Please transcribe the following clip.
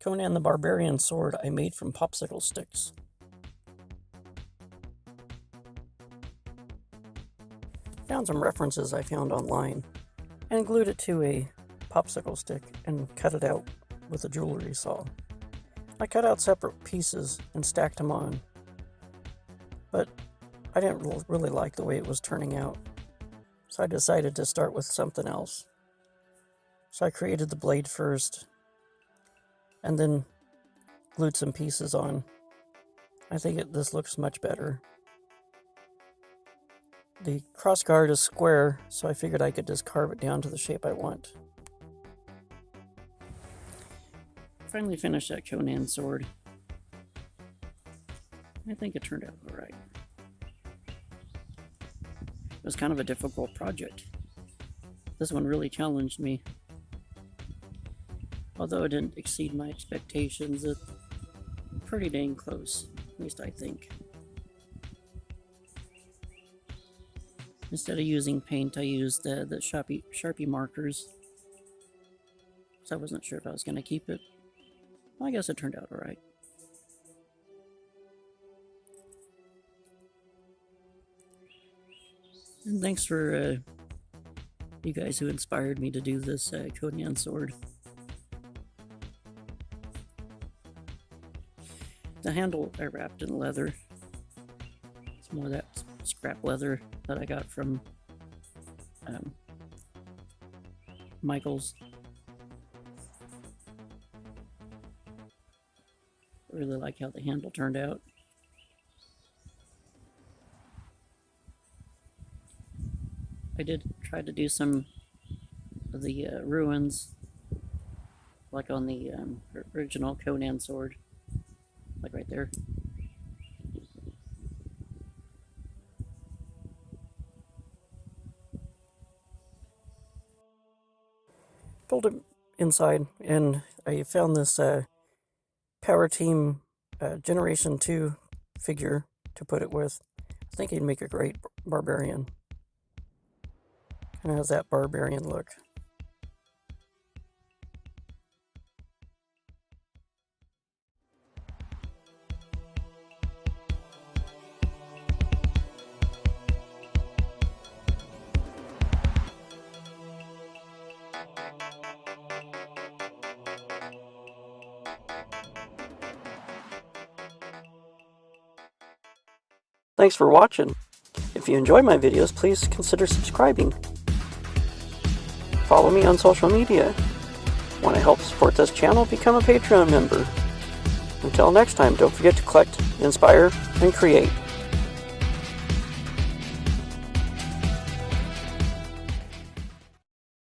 Conan the Barbarian sword I made from popsicle sticks. Found some references I found online and glued it to a popsicle stick and cut it out with a jewelry saw. I cut out separate pieces and stacked them on, but I didn't really like the way it was turning out, so I decided to start with something else. So I created the blade first and then glued some pieces on. I think this looks much better. The crossguard is square, so I figured I could just carve it down to the shape I want. Finally finished that Conan sword. I think it turned out alright. It was kind of a difficult project. This one really challenged me. Although it didn't exceed my expectations, it's pretty dang close, at least I think. Instead of using paint, I used the Sharpie markers. So I wasn't sure if I was going to keep it. Well, I guess it turned out alright. And thanks for you guys who inspired me to do this Conan sword. The handle I wrapped in leather. It's more of that scrap leather that I got from Michael's. I really like how the handle turned out. I did try to do some of the ruins, like on the original Conan sword, like right there. Pulled it inside, and I found this Power Team Generation 2 figure to put it with. I think he'd make a great barbarian. Kind of has that barbarian look. Thanks for watching. If you enjoy my videos, please consider subscribing. Follow me on social media. Want to help support this channel? Become a Patreon member. Until next time, don't forget to collect, inspire, and create.